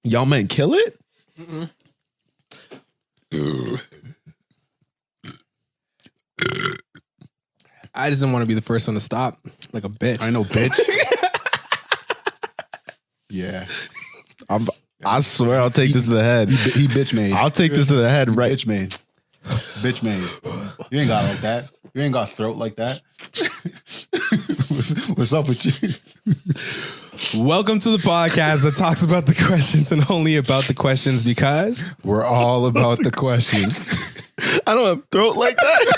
Y'all meant kill it? I just didn't want to be the first one to stop, like a bitch. I know, bitch. Yeah. I swear I'll take this to the head. He bitch made. I'll take this to the head, right? Bitch made. Bitch made. You ain't got it like that. You ain't got a throat like that. What's up with you? Welcome to the podcast that talks about the questions and only about the questions because We're all about the questions. I don't have throat like that.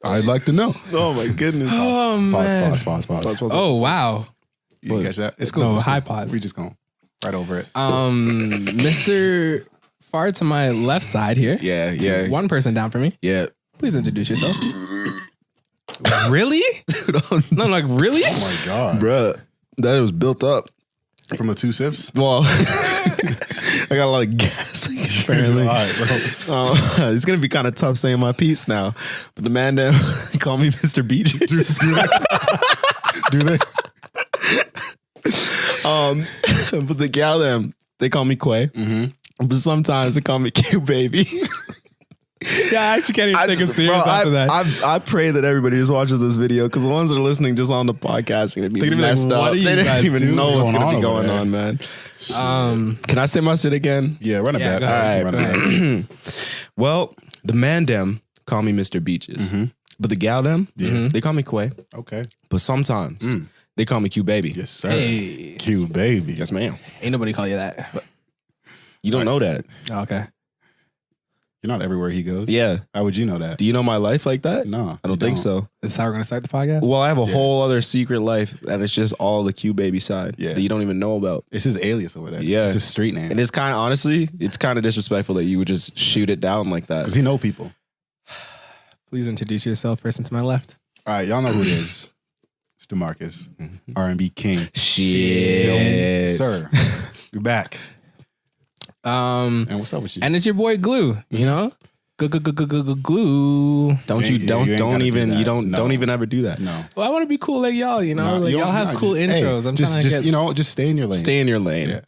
I'd like to know. Oh my goodness. Pause. oh wow, You didn't catch that? It's cool. No, It's cool. high pause. We just going right over it. Mr. Far to my left side here. Yeah. One person down for me. Yeah. Please introduce yourself. Really? No, like really? Oh my God. Bruh, that was built up. From the 2 sips? Well, I got a lot of gas, apparently. All right, bro. It's going to be kind of tough saying my piece now. But the man down, call me Mr. Beeches. Do they? But the gal them, they call me Quay. Mm-hmm. But sometimes they call me Q Baby. Yeah, I actually can't even take it serious after that. I pray that everybody just watches this video because the ones that are listening just on the podcast are going to be messed like, up. what are you They guys don't even doing? know what's What's going to be going going on on, man. Can I say my shit again? Yeah, run it Yeah, back. go ahead. Run it back. Well, the man them call me Mr. Beeches. But the gal them, they call me Quay. Okay. But sometimes they call me Q Baby. Yes, sir. Hey, Cute baby. Yes, ma'am. ain't nobody call you that. You don't know that. Oh, okay. You're not everywhere he goes. Yeah. How would you know that? Do you know my life like that? No. I don't think so. This is how we're gonna start the podcast. Well, I have a whole other secret life that is just all the Q Baby side Yeah. that you don't even know about. It's his alias over there. Yeah. It's his street name. And it's kind of, honestly, it's kind of disrespectful that you would just shoot it down like that. Because he know people. Please introduce yourself, person to my left. All right, y'all know who it is. It's Demarcus, R&B king. Shit. Sir, you're back. And what's up with you? And it's your boy Glue. You know, Glue. Don't You you ain't- don't you ain't don't gotta do even that. you don't No. don't even ever do that. No. Well, I want to be cool like y'all. You know, No, like you y'all don't- have no, cool just- hey, intros. I'm just trying to get. just stay in your lane. Stay in your lane. Yeah.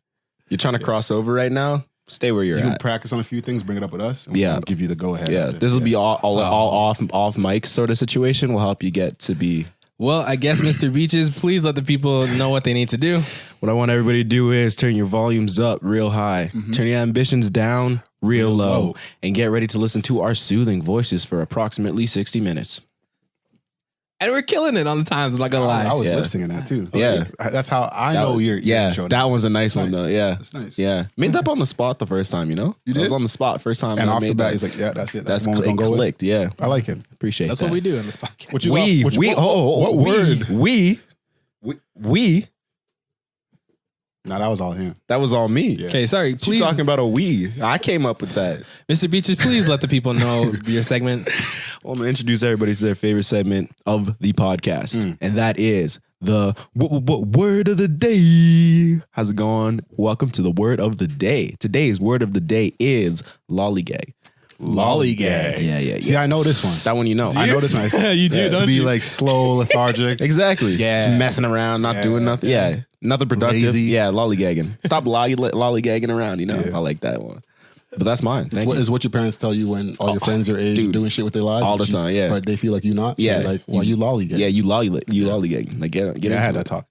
You're trying to cross over right now. Stay where you're You can at. practice on a few things, bring it up with us, and Yeah. we'll give you the go ahead. Yeah, after. this will be all off mic sort of situation. Will help you get to be. Well, I guess Mr. Beeches, please let the people know what they need to do. What I want everybody to do is turn your volumes up real high, turn your ambitions down real low, and get ready to listen to our soothing voices for approximately 60 minutes. And we're killing it on the times. I'm not gonna lie. I was Yeah. lip singing that too. Yeah. That's how I know you're. That was a nice one though. Yeah, That's nice. Yeah, made that up on the spot the first time. You know, You I was did? on the spot first time, And I off the made bat, that. he's like, "Yeah, that's it. That's the one we're gonna go with." clicked. Yeah, I like it. appreciate That's that. what we do in this podcast. What you We love- what we. No, that was all him. That was all me. Yeah. Okay, sorry. You Please, talking about a we? I came up with that. Mr. Beeches, please let the people know your segment. Well, I'm gonna introduce everybody to their favorite segment of the podcast, and that is the word of the day. How's it going? Welcome to the word of the day. Today's word of the day is lollygag. Lollygag. Yeah. See, I know this one. That one you know. I know this one. You do, To don't be you? like slow, lethargic. Exactly. Yeah. Just messing around, not doing nothing. Yeah. Nothing productive. Lazy. Yeah, lollygagging. Stop lollygagging around, you know? Yeah. I like that one. But that's mine. Thank you. Is what your parents tell you when all your friends your age are doing shit with their lives? All the but time, yeah. But they feel like you not? So Yeah. like, why you lollygag? Yeah, you lollygagging. Like, get Yeah, I into had it. that talk.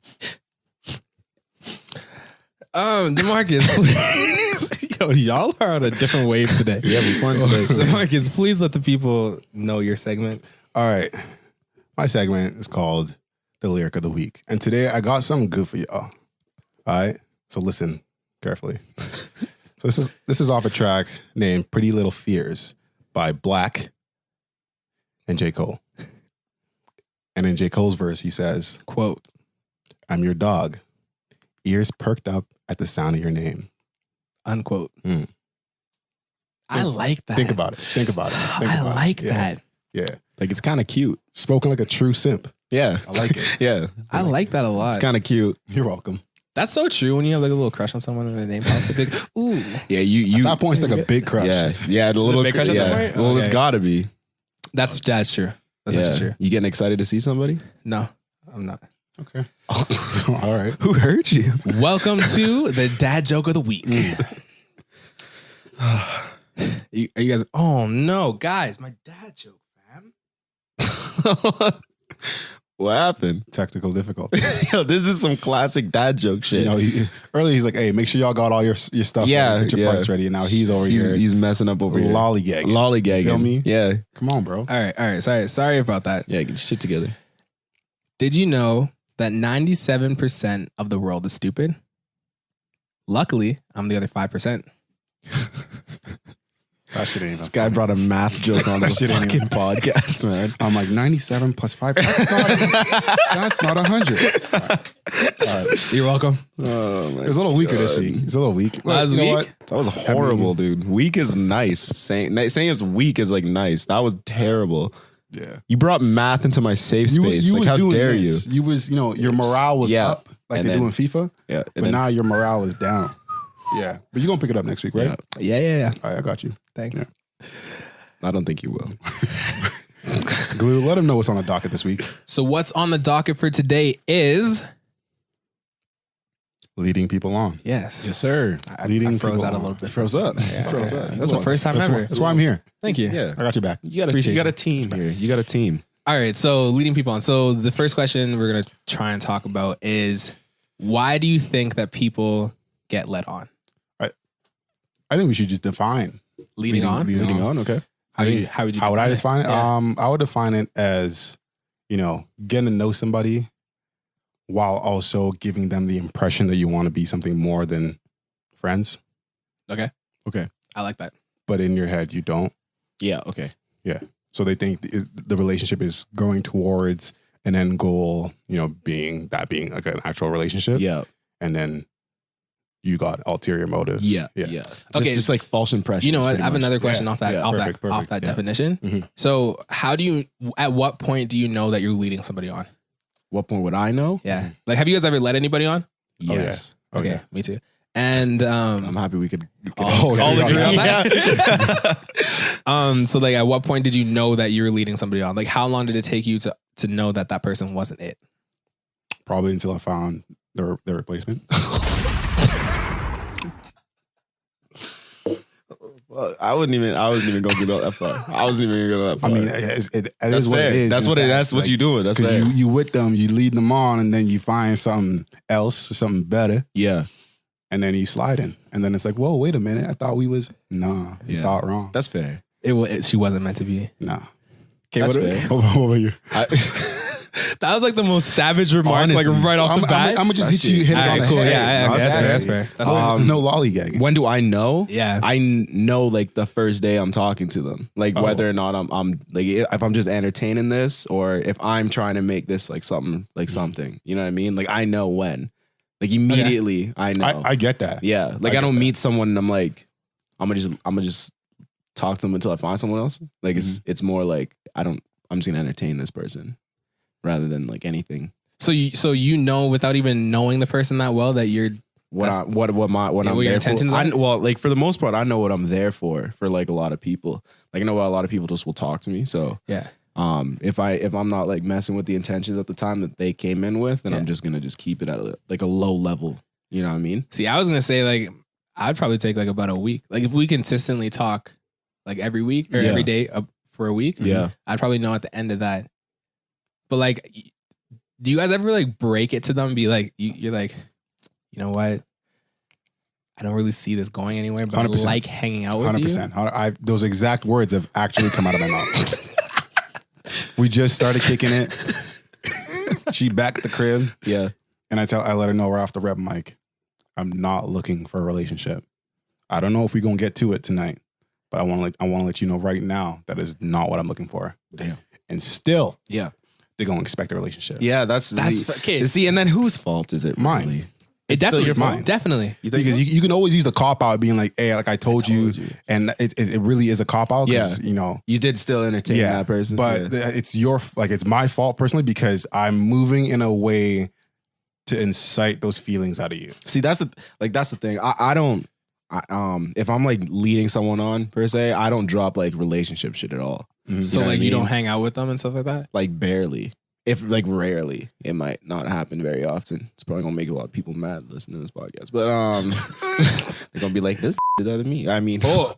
Demarcus, please. Yo, y'all are on a different wave today. Yeah, we're fun today. Demarcus, please let the people know your segment. All right. My segment is called The Lyric of the Week. And today I got something good for y'all. All right? So listen carefully. So this is off a track named Pretty Little Fears by Black and J. Cole. And in J. Cole's verse, he says, Quote. "I'm your dog, ears perked up at the sound of your name." Unquote. Mm. I like that. Think about it. Think about it. Think I about like it. Yeah. that. Yeah. Like, it's kind of cute. Spoken like a true simp. Yeah. I like it. Yeah. I like that a lot. It's kind of cute. You're welcome. That's so true. When you have like a little crush on someone and their name pops a big, ooh. Yeah, you. At that point, it's like a big crush. Yeah, the little big crush at that point? Well, it's Okay. gotta be. That's true. That's Yeah. actually true. You getting excited to see somebody? No, I'm not. Okay. All right. Who hurt you? Welcome to the dad joke of the week. Are you guys? Oh no, guys, my dad joke, fam. What happened? Technical difficulty. Yo, this is some classic dad joke shit. You know, earlier he's like, "Hey, make sure y'all got all your stuff. Yeah, ready, get your yeah. parts ready." And now he's over here. He's messing up over here. Lollygagging. Lollygagging. Feel me? Yeah. Come on, bro. All right. Sorry about that. Yeah, get your shit together. Did you know that 97% of the world is stupid? Luckily, I'm the other 5%. That shit ain't even This guy brought a math joke on the shit ain't fucking podcast, man. I'm like 97 plus 5. That's not 100. All right. You're welcome. Oh my It was a little weaker this week. It's a little weak. Well, Last you know week? what? That was horrible, dude. Weak is nice. Saying it's weak is like nice. That was terrible. Yeah. You brought math into my safe space. You like, was how doing dare this. You was, your morale was Yeah. up like And they then- do in FIFA. you? Yeah. But now your morale is down. Yeah. But you're going to pick it up next week, right? Yeah. Yeah. All right, I got you. Thanks. I don't think you will. Glue, let him know what's on the docket this week. So what's on the docket for today is Leading people on. yes. sir. I Leading froze people out a on. little bit. Froze up. Yeah, Froze yeah. up. That's the first time ever. That's why I'm here. Thank you. Yeah. I got you back. You Appreciate got a you. team here. You got a team. All right, so leading people on. So the first question we're gonna try and talk about is why do you think that people get led on? I think we should just define Leading on? Leading on. Okay. How would you How would I define it? Yeah. I would define it as, getting to know somebody while also giving them the impression that you want to be something more than friends. Okay. Okay. I like that. But in your head, you don't. Yeah. Okay. So they think the relationship is going towards an end goal, being like an actual relationship. Yeah. And then you got ulterior motives. Yeah. Yeah. Okay. Just like false impressions. You know what? pretty I have much. another question off that Yeah. off Perfect, that yeah. definition. Mhm. So at what point do you know that you're leading somebody on? What point would I know? Yeah. Like have you guys ever led anybody on? yeah. Yes. Oh, Okay, yeah. me too. And I'm happy we could. Oh, all yeah, agree on yeah. that. So like at what point did you know that you were leading somebody on? Like how long did it take you to know that that person wasn't it? Probably until I found the replacement. I wasn't even gonna get that far. I wasn't even gonna go that far. I mean, it that's is what fair. it is. That's in what fact. that's what Like, you're doing. That's Because fair. you with them, you lead them on, and then you find something else, something better, Yeah. and then you slide in. And then it's like, whoa, wait a minute. I thought we was, nah, you Yeah. thought wrong. That's fair. She wasn't meant to be. Nah. Okay, That's what- fair. What about you? That was like the most savage remark, Honestly, like right off the bat. I'm gonna just That's hit it. it All on right, the cool. head. Yeah, No, that's fair. exactly. That's fair. That's No lollygagging. When do I know? Yeah. I know like the first day I'm talking to them, like Oh. whether or not I'm like if I'm just entertaining this or if I'm trying to make this like something like something. You know what I mean? Like I know when, like immediately I know. I get that. Yeah, like I I don't get that. meet someone and I'm like I'm gonna just talk to them until I find someone else. Like it's more like I'm just gonna entertain this person rather than like anything. So you know without even knowing the person that well that you're What That's- I'm what your there intentions for. are? Well, like for the most part, I know what I'm there for like a lot of people. Like I know a lot of people just will talk to me. So yeah. if I'm not like messing with the intentions at the time that they came in with, then Yeah. I'm just gonna just keep it at a low level. You know what I mean? See, I was gonna say like I'd probably take like about a week. Like if we consistently talk like every week or Yeah. every day for a week, Yeah. I'd probably know at the end of that. But like, do you guys ever like break it to them? Be like, you're like, you know what? I don't really see this going anywhere, but 100%. I like hanging out with 100%. Those exact words have actually come out of my mouth. We just started kicking it. She back at the crib, Yeah. and I let her know right off the rep, Mike, I'm not looking for a relationship. I don't know if we're gonna get to it tonight, but I want to let you know right now that is not what I'm looking for. Damn. And still, Yeah. they're gonna expect a relationship. Yeah. That's okay. See, and then whose fault is it? Mine. Really? It definitely, your fault. definitely. You think Because so? you can always use the cop out being like, hey, like I told you, and it really is a cop out because you did still entertain that person, but yeah. it's my fault personally because I'm moving in a way to incite those feelings out of you. See, that's the thing. I don't. If I'm like leading someone on per se, I don't drop like relationship shit at all. So You know what like I you don't mean? hang out with them and stuff like that. Like barely. if like rarely, it might not happen very often. It's probably gonna make a lot of people mad listening to this podcast. But they're gonna be like, this did that to me. I mean, Whoa!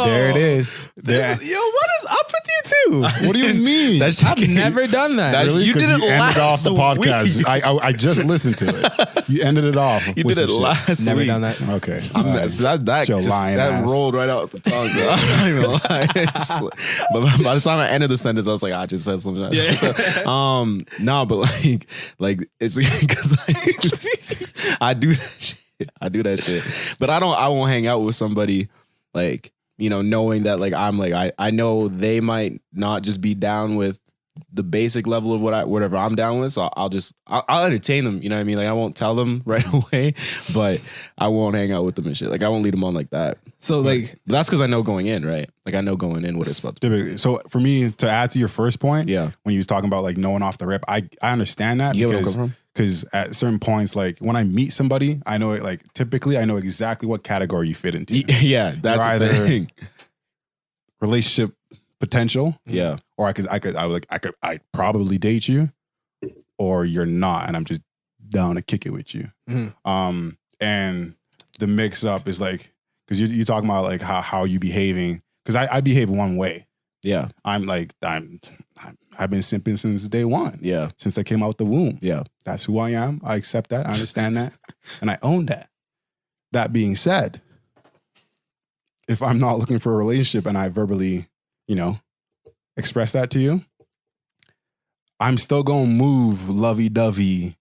There it is. Yo, what is up with you two? What do you mean? I've never done that. Really? You did 'Cause it ended last off the podcast. week. I just listened to it. You ended it off. You with did it some shit. last Never week. done that. Okay. So that Your just, lying that ass. rolled right out the tongue. Bro. I'm not even lying. But by the time I ended the sentence, I was like, I just said something. Yeah. So, no, but like it's because I do that shit. I do that shit. But I won't hang out with somebody like, you know, knowing that like I'm like I know they might not just be down with the basic level of whatever I'm down with. So I'll entertain them. You know what I mean? Like I won't tell them right away, but I won't hang out with them and shit. Like I won't lead them on like that. So like But that's because I know going in, right? Like I know going in what it's about. So for me, to add to your first point, Yeah. when you was talking about like knowing off the rip, I understand that You get where I'm because coming from? because at certain points, like when I meet somebody, I know it. Like typically, I know exactly what category you fit into. Yeah, that's You're the either- thing. Relationship potential, Yeah. or I'd probably date you, or you're not, and I'm just down to kick it with you. Mhm. And the mix up is like because you talking about like how you behaving because I behave one way. Yeah. I've been simping since day one. Yeah. Since I came out the womb. Yeah. That's who I am. I accept that. I understand that. And I own that. That being said, if I'm not looking for a relationship and I verbally, you know, express that to you, I'm still going to move lovey-dovey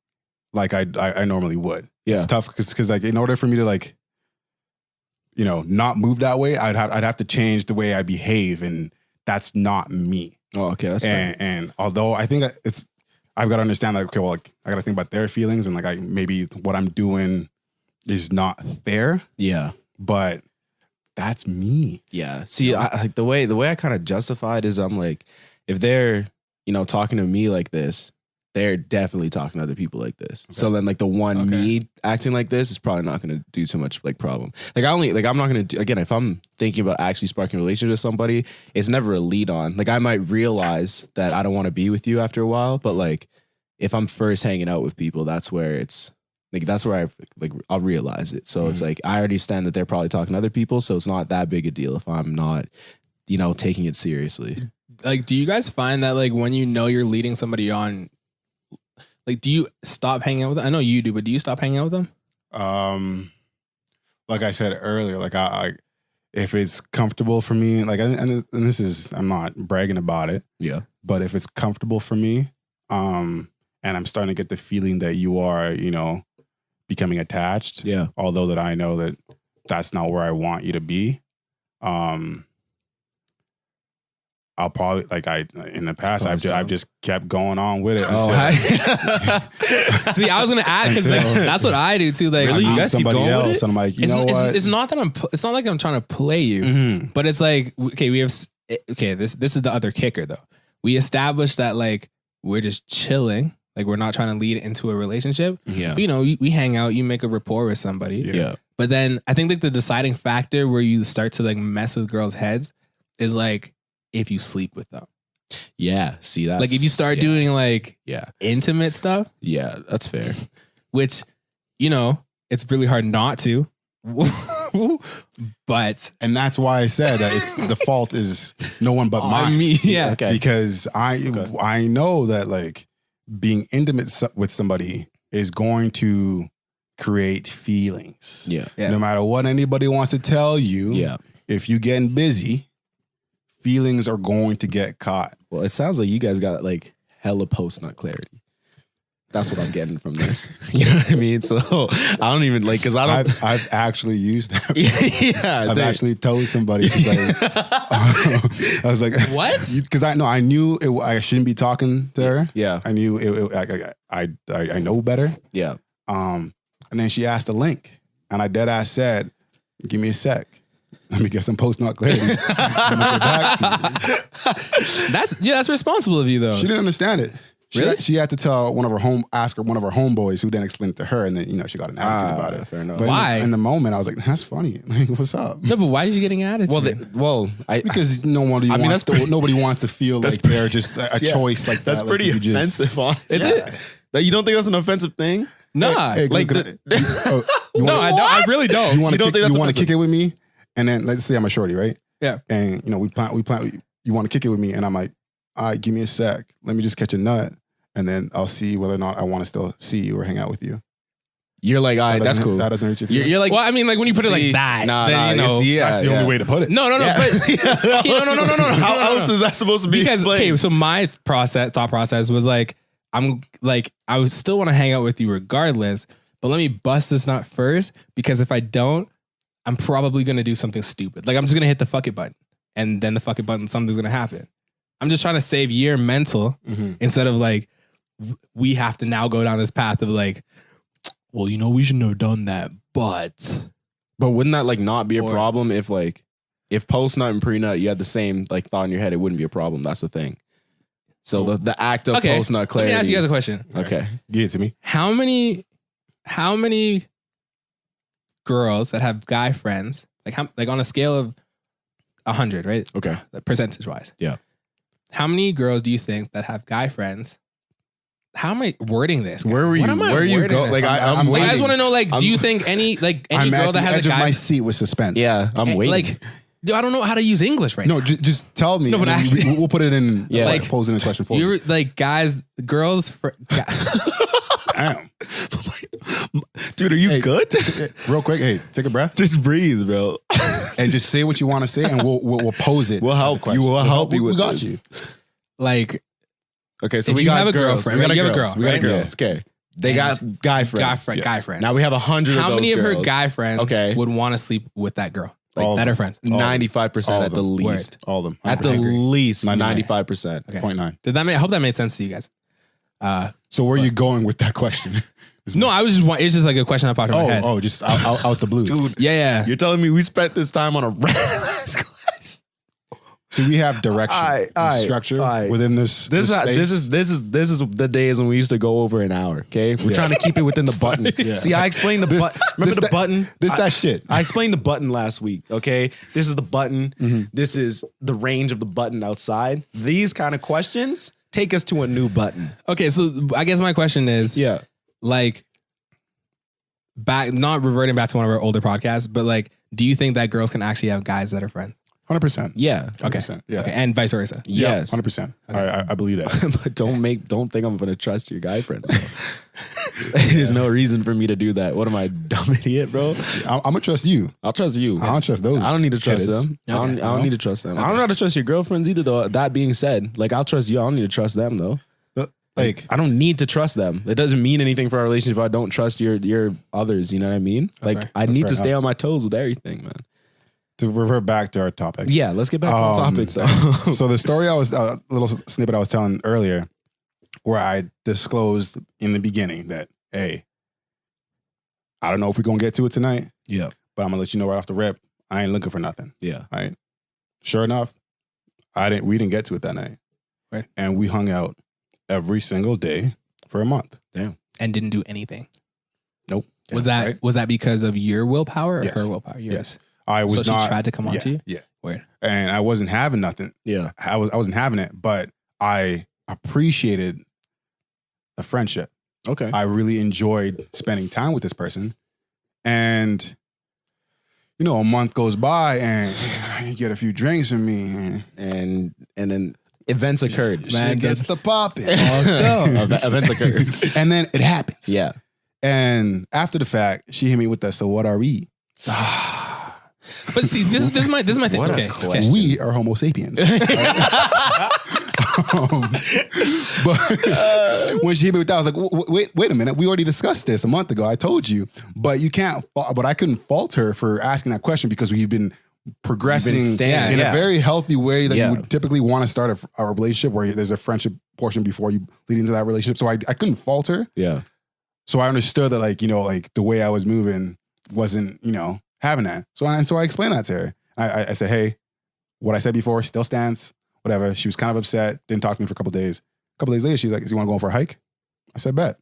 like I normally would. Yeah. It's tough because like in order for me to like, you know, not move that way, I'd have to change the way I behave, and that's not me. Oh, okay. That's fair. And although I think I've got to understand that, okay, well, like I got to think about their feelings and like maybe what I'm doing is not fair, Yeah. but that's me. Yeah. See, I like the way I kind of justified is I'm like, if they're, you know, talking to me like this, they're definitely talking to other people like this. So then like the one me acting like this is probably not going to do too much like problem. Like I'm not going to do, again, if I'm thinking about actually sparking a relationship with somebody, it's never a lead on. Like I might realize that I don't want to be with you after a while, but like if I'm first hanging out with people, that's where it's like, that's where I'll realize it. So it's like, I understand that they're probably talking to other people. So it's not that big a deal if I'm not, you know, taking it seriously. like, do you guys find that like when you know you're leading somebody on, like, do you stop hanging out with them? I know you do, but do you stop hanging out with them? Like I said earlier, like I if it's comfortable for me, like and this is I'm not bragging about it, Yeah. but if it's comfortable for me, and I'm starting to get the feeling that you are, you know, becoming attached, Yeah. although that I know that that's not where I want you to be, I'll probably in the past I've just kept going on with it. Oh, until, See, I was gonna ask because like, Until- that's what I do too. Like, Really? I You meet guys keep somebody going with else, it? and I'm like, you it's, know it's, what? it's not that it's not like I'm trying to play you, Mhm. but it's like, okay, this is the other kicker though. We established that like we're just chilling, like we're not trying to lead into a relationship. Yeah. But, you know, we hang out, you make a rapport with somebody. Yeah. But then I think like the deciding factor where you start to like mess with girls' heads is like if you sleep with them. Yeah. See that? Like if you start doing like Yeah. intimate stuff, Yeah. That's fair. which, you know, it's really hard not to. But And that's why I said that the fault is no one but mine. yeah. Okay. Because I know that like being intimate with somebody is going to create feelings. Yeah. Yeah. No matter what anybody wants to tell you, Yeah. if you're getting busy, feelings are going to get caught. Well, it sounds like you guys got like hella post nut clarity. That's what I'm getting from this. You know what I mean? So I don't even like because I don't. I've actually used that. Yeah. I've actually told somebody. 'Cause I was like, What? Because I knew I shouldn't be talking to her. Yeah. I knew I know better. Yeah. And then she asked the link, and I dead ass said, "Give me a sec. Let me get some post nut clarity. Let me get back to you." That's responsible of you though. She didn't understand it. She had to tell one of her homeboys who then explained it to her, and then she got an attitude about it. Fair enough. But Why? in the moment, I was like, "That's funny. Like, what's up?" No, but why did you get an attitude? Because nobody wants to feel like they're just a choice like that. That's pretty offensive, honestly. Is it? That you don't think that's an offensive thing? Nah. Hey, Like no, I really don't. You want You don't think that's to offensive? kick it with me, and then let's say I'm a shorty, right? Yeah. And we plan. You want to kick it with me, and I'm like, all right, give me a sec. Let me just catch a nut, and then I'll see whether or not I want to still see you or hang out with you. You're like, all right, that's cool. That doesn't hurt your feelings. You're like, Well, I mean, like when you put it like that, then That's the only way to put it. No. Yeah. But okay, no. How else is that supposed to be Because explained? so my thought process was like, I would still want to hang out with you regardless, but let me bust this nut first, because if I don't, I'm probably gonna do something stupid. Like I'm just gonna hit the fuck it button, and then the fuck it button, something's gonna happen. I'm just trying to save your mental instead of like we have to now go down this path of like, well, we shouldn't have done that, but wouldn't that like not be a problem if post nut and pre nut you had the same like thought in your head? It wouldn't be a problem. That's the thing. So the act of post nut clarity. Let me ask you guys a question. Okay, Give it to me. How many girls that have guy friends, like on a scale of 100, right? okay. Percentage wise. Yeah. How many girls do you think that have guy friends? How am I wording this? Where were you? What am I Where you wording go? this? Like I'm I'm I waiting. just want to know, like, do you think any I'm girl at that the has edge a of guy my seat with suspense. Yeah, I'm waiting. like, dude, I don't know how to use English right No, now. just tell me. No, but and then actually- we'll put it in. Yeah. Like posing a question for you. You're like girls. Damn. Dude, are you good? Real quick, hey, take a breath Just breathe, bro. and just say what you want to say, and we'll pose it. We'll as a help question. you. We'll help you We with got this. you. Like, Okay, so If we you got have a girls. girlfriend, We got right? You have a girls. girl, We got right? girls. Okay, they got guy friends. guy friends. Now we have 100 of How those many of her girls. guy friends Okay. would want to sleep with that girl? All Like of that are them. friends. 95% at the them. least. All of them. At the 100%. least, 99. 95%. Okay. 0.9. I hope that made sense to you guys. So where are you going with that question? No, it's just like a question that popped in my head. Just out the blue. Dude, Yeah. you're telling me we spent this time on a random question? So we have direction, Aight, and aight, structure aight. within this. This space. is the days when we used to go over an hour. Okay, we're trying to keep it within the button. Yeah. See, I explained the button. Remember the button? That shit. I explained the button last week. Okay, this is the button. Mm-hmm. This is the range of the button outside. These kind of questions take us to a new button. Okay, so I guess my question is, Yeah. like, not reverting back to one of our older podcasts, but like, do you think that girls can actually have guys that are friends? 100%. Yeah. 100%. Yeah. Okay, and vice versa. Yes. 100%. I believe that. But don't think I'm gonna trust your guy friends. There's no reason for me to do that. What am I, dumb idiot, bro? I'm gonna trust you. I'll trust you. I don't trust those. I don't need to trust hitters. them. I don't need to trust them. I don't know how to trust your girlfriends either, though. That being said, like, I'll trust you. I don't need to trust them, though. Like, I don't need to trust them. It doesn't mean anything for our relationship if I don't trust your others. You know what I mean? Like, fair. I need fair to stay enough. on my toes with everything, man. to revert back to our topic. Yeah, let's get back to the topic. So, So the story a little snippet I was telling earlier, where I disclosed in the beginning that, hey, I don't know if we're gonna get to it tonight, yeah, but I'm gonna let you know right off the rip, I ain't looking for nothing. yeah. Right. Sure enough, we didn't get to it that night. Right. And we hung out every single day for a month. And didn't do anything. Nope. Was that because of your willpower or Yes. her willpower? Yours. Yes. I was So not she tried to come on yeah, to you? Yeah. Weird. And I wasn't having nothing. Yeah. I wasn't having it, but I appreciated the friendship. Okay. I really enjoyed spending time with this person. And, you know, a month goes by and you get a few drinks from me. And then events occurred. Shit gets the popping. Events occurred. And then it happens. Yeah. And after the fact, she hit me with that, so what are we? But see, this is my thing. What a Okay. question. We are Homo sapiens. But when she hit me with that, I was like, wait a minute. We already discussed this a month ago. I told you. But you can't, but I couldn't fault her for asking that question because we've been progressing in a very healthy way that you would typically want to start a relationship where there's a friendship portion before you lead into that relationship. So I couldn't fault her. Yeah. So I understood that, like, you know, like the way I was moving wasn't, you know, having that. So I explained that to her. I said, hey, what I said before still stands, whatever. She was kind of upset, didn't talk to me for a couple of days. couple days later, she's like, "Do you want to go for a hike?" I said, "Bet."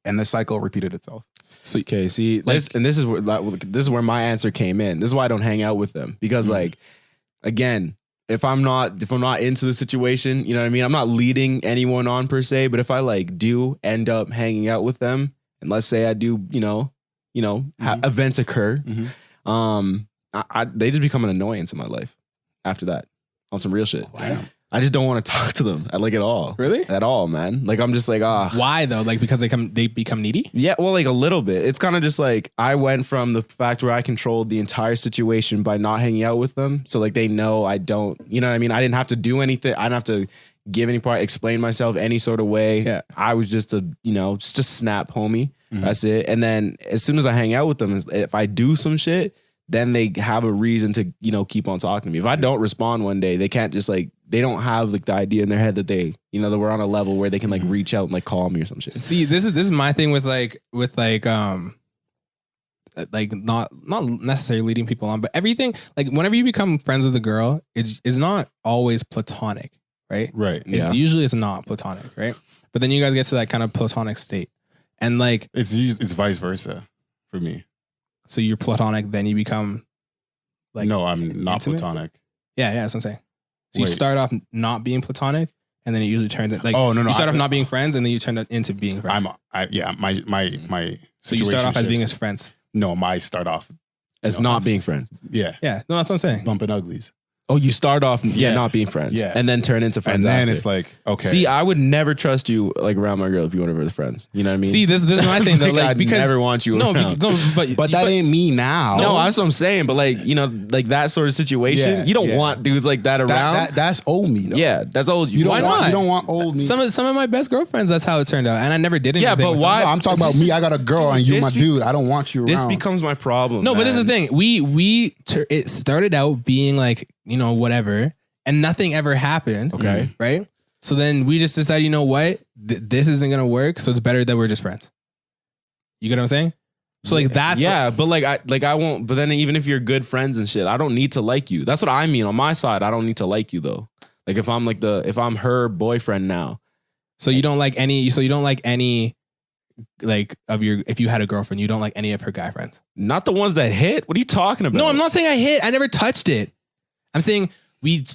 And the cycle repeated itself. So okay, see, this is where my answer came in. This is why I don't hang out with them because, like, again, if I'm not into the situation, you know what I mean. I'm not leading anyone on per se, but if I like do end up hanging out with them, and let's say I do, events occur, they just become an annoyance in my life after that on some real shit. Wow. I just don't want to talk to them like at all. Really? At all, man. Like I'm just like, Why though? Like because they become needy? Yeah, well, like a little bit. It's kind of just like I went from the fact where I controlled the entire situation by not hanging out with them. So like they know I don't, you know what I mean? I didn't have to do anything. I didn't have to give any part, explain myself any sort of way. Yeah. I was just just a snap homie. That's it. And then as soon as I hang out with them, if I do some shit, then they have a reason to, keep on talking to me. If I don't respond one day, they can't just like, they don't have like the idea in their head that they, that we're on a level where they can like reach out and like call me or some shit. See, this is my thing with not necessarily leading people on, but everything, like whenever you become friends with a girl, it's not always platonic, right? Right. Usually it's not platonic, right? But then you guys get to that kind of platonic state. And like It's vice versa for me. so you're platonic, then you become like No, I'm not intimate? platonic. Yeah, that's what I'm saying. So you Wait. start off not being platonic, and then it usually turns into like Oh, no, you start I- off not being friends, and then you turn it into being friends. My So you start off as being situationships- as friends. No, my start off. As No, not I'm- being friends. Yeah. Yeah, no, that's what I'm saying. Bumping uglies. Oh, you start off, Yeah. not being friends. Yeah. And then turn into friends And then after. it's like, okay. See, I would never trust you like around my girl if you weren't friends. You know what I mean? See, this is my thing though, like I'd because never want you no, around. but that ain't me now. No, that's what I'm saying. But like, like that sort of situation, Yeah, you don't yeah. want dudes like that around. That's old me though. Yeah, that's old. You don't Why want not? you don't want old me. some of my best girlfriends, that's how it turned out, and I never did anything. Yeah, but with why- them. No, I'm talking about This me. is- I got a girl and you this my be- dude. I don't want you around. This becomes my problem. No, but this is the man. thing. It started out being like whatever, and nothing ever happened. Okay. right? So then we just decided, you know what, this isn't gonna work. So it's better that we're just friends. You get what I'm saying? So like that's yeah, but I won't. But then even if you're good friends and shit, I don't need to like you. That's what I mean. On my side, I don't need to like you though. Like if I'm her boyfriend now, So you don't like any. So you don't like any, like of your. If you had a girlfriend, you don't like any of her guy friends. not the ones that hit. What are you talking about? No, I'm not saying I hit. I never touched it. I'm saying we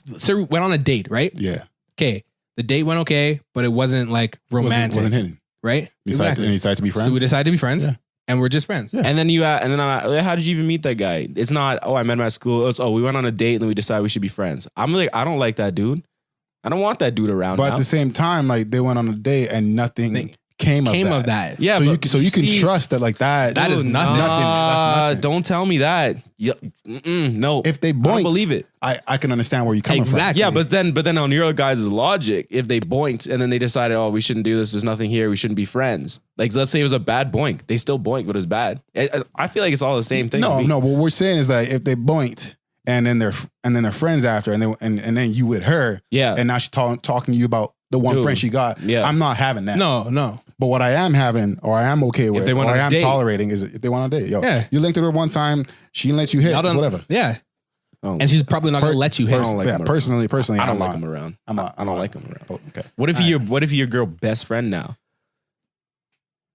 went on a date, right? Yeah. Okay, the date went okay, but it wasn't like romantic, Wasn't hitting. right? You decided to be friends. So we decided to be friends, Yeah. and we're just friends. Yeah. And then how did you even meet that guy? It's not, I met him at school. It's, we went on a date and then we decided we should be friends. I'm like, I don't like that dude. I don't want that dude around. But now. at the same time, like they went on a date and nothing came of that. Yeah, So but you can see, trust that like that. That is nothing. That's nothing. Don't tell me that. Yeah, no, If they I don't boink, believe it. I can understand where you come Exactly. Yeah, but then on your guys' logic, if they boinked and then they decided, oh, we shouldn't do this. There's nothing here. We shouldn't be friends. Like let's say it was a bad boink. They still boink, but it was bad. I feel like it's all the same thing. from. to me. No. What we're saying is that if they boinked and then they're friends after, and then you with her, Yeah. and now she's talking to you about the one Dude. friend she got. Yeah. I'm not having that. No. But what I am having, or I am okay with, they or went on I a am date. tolerating, is if they want on a date. Yo, Yeah. you linked with her one time, she didn't let you hit, Y'all it's done- whatever. Yeah, Oh. and she's probably not gonna let you hit. I don't like Yeah, him around. personally, I don't I'm like not. him around. I'm not. I don't like him around. Oh, okay. What if you're girl best friend now?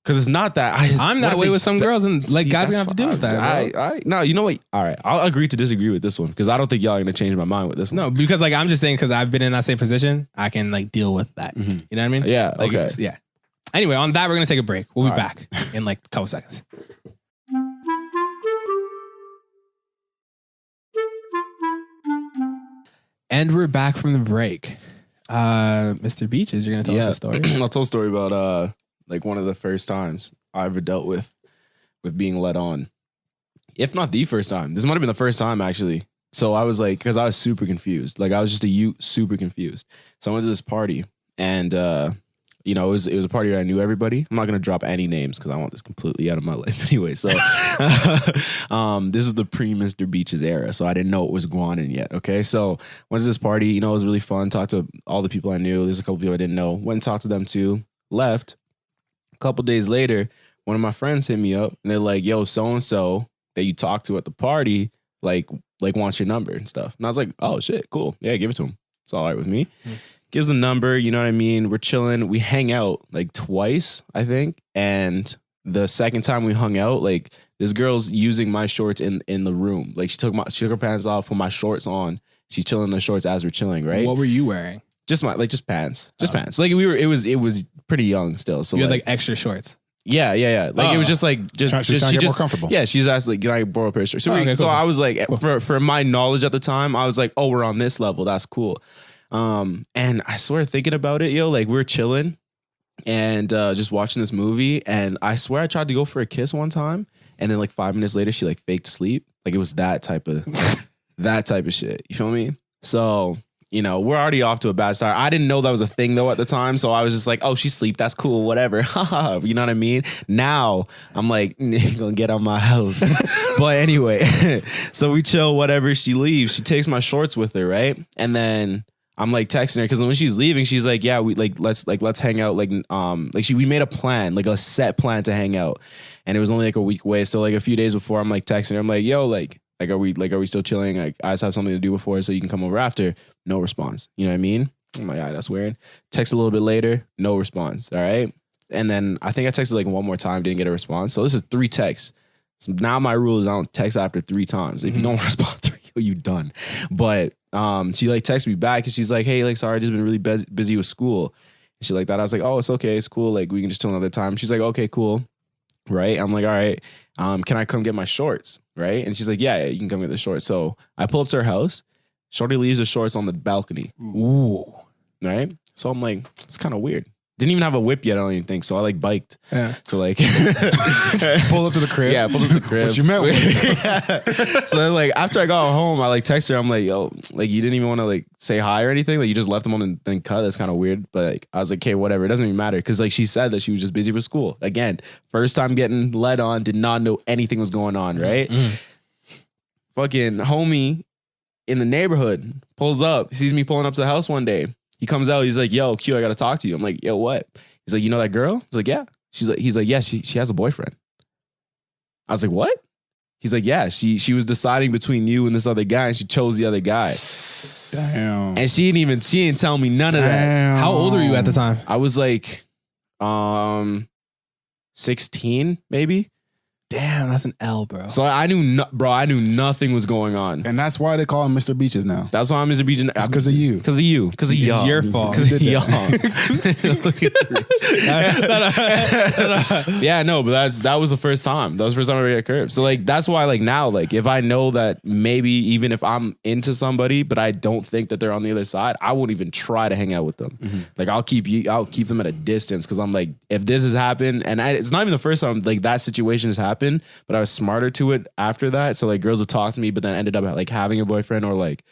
Because it's not that I'm that way with some girls, and like See, guys that's gonna have to deal with that. Bro. No, you know what? All right, I'll agree to disagree with this one because I don't think y'all are gonna change my mind with this one. No, because like I'm just saying, because I've been in that same position, I can like deal with that. You know what I mean? Yeah, Like, okay. Yeah. Anyway, on that, we're gonna take a break. We'll be All right. back in like a couple seconds. And we're back from the break. Mr. Beeches, you're gonna tell us a story. I'll tell a story about like one of the first times I ever dealt with being led on. If not the first time. This might have been the first time actually. So I was like, because I was super confused. Like I was just a youth, super confused. So I went to this party and it was a party where I knew everybody. I'm not gonna drop any names because I want this completely out of my life anyway. So this was the pre-Mr. Beeches era, so I didn't know what was going on yet. Okay, so went to this party. It was really fun. Talked to all the people I knew. There's a couple people I didn't know. Went and talked to them too. Left. A couple days later, one of my friends hit me up and they're like, "Yo, so and so that you talked to at the party, like wants your number and stuff." And I was like, "Oh shit, cool. Yeah, give it to him." It's all right with me. Gives the number, you know what I mean? We're chilling. We hang out like twice, I think. And the second time we hung out, like this girl's using my shorts in the room. Like she took her pants off, put my shorts on. She's chilling in the shorts as we're chilling, right? What were you wearing? Just pants. Just pants. Like it was pretty young still. So you had like extra shorts. Yeah. Like it was just like She's trying to get more comfortable. Yeah, she's asked like, can I borrow a pair of shorts? So, Okay, so cool. I was like, for my knowledge at the time, I was like, oh, we're on this level. That's cool. And I swear, thinking about it, yo, like we're chilling and just watching this movie, and I swear I tried to go for a kiss one time, and then like 5 minutes later, she like faked asleep. Like it was that type of shit. You feel me? So. You know, we're already off to a bad start. I didn't know that was a thing though at the time. So I was just like, oh, she's asleep. That's cool. Whatever. You know what I mean? Now I'm like, gonna get out my house. But anyway, so we chill, whatever. She leaves. She takes my shorts with her, right? And then I'm like texting her because when she's leaving, she's like, yeah, we let's hang out. We made a plan, like a set plan to hang out. And it was only like a week away. So like a few days before, I'm like texting her. I'm like, yo, are we still chilling? Like, I just have something to do before, so you can come over after. No response. You know what I mean? I'm like, all right, that's weird. Text a little bit later, no response. All right. And then I think I texted like one more time, didn't get a response. So this is 3 texts. So now my rule is I don't text after 3 times. If you don't respond 3, you done. But she like texted me back and she's like, hey, like, sorry, I just been really busy with school. And she like that. I was like, oh, it's okay. It's cool. Like, we can just chill another time. She's like, okay, cool. Right. I'm like, all right. Can I come get my shorts? Right. And she's like, yeah, you can come get the shorts. So I pull up to her house. Shorty leaves the shorts on the balcony. Ooh. Right? So I'm like, it's kind of weird. Didn't even have a whip yet, I don't even think. So I like biked. Yeah. So like pull up to the crib. Yeah, pull up to the crib. What you meant with yeah. So then like after I got home, I like text her. I'm like, yo, like you didn't even want to like say hi or anything. Like you just left them on and then cut. That's kind of weird. But like I was like, okay, whatever. It doesn't even matter. Cause like she said that she was just busy with school. Again, first time getting led on, did not know anything was going on, right? Fucking homie in the neighborhood pulls up, sees me pulling up to the house one day. He comes out, he's like, yo, Q, I gotta talk to you. I'm like, yo, what? He's like, you know that girl? He's like, yeah. He's like, yeah, she has a boyfriend. I was like, what? He's like, yeah, she was deciding between you and this other guy, and she chose the other guy. Damn. And she didn't tell me none of that. Damn. How old were you at the time? I was like 16, maybe. Damn, that's an L, bro. So I knew nothing was going on. And that's why they call him Mr. Beeches now. That's why I'm Mr. Beeches. It's because of you. Because of you. Because of It's y'all. your fault. Because of y'all. Yeah, no, but that was the first time. That was the first time I read a curve. So like that's why like now, like if I know that maybe even if I'm into somebody, but I don't think that they're on the other side, I won't even try to hang out with them. Like I'll keep them at a distance because I'm like, if this has happened, and it's not even the first time like that situation has happened, but I was smarter to it after that. So like girls would talk to me, but then ended up like having a boyfriend or like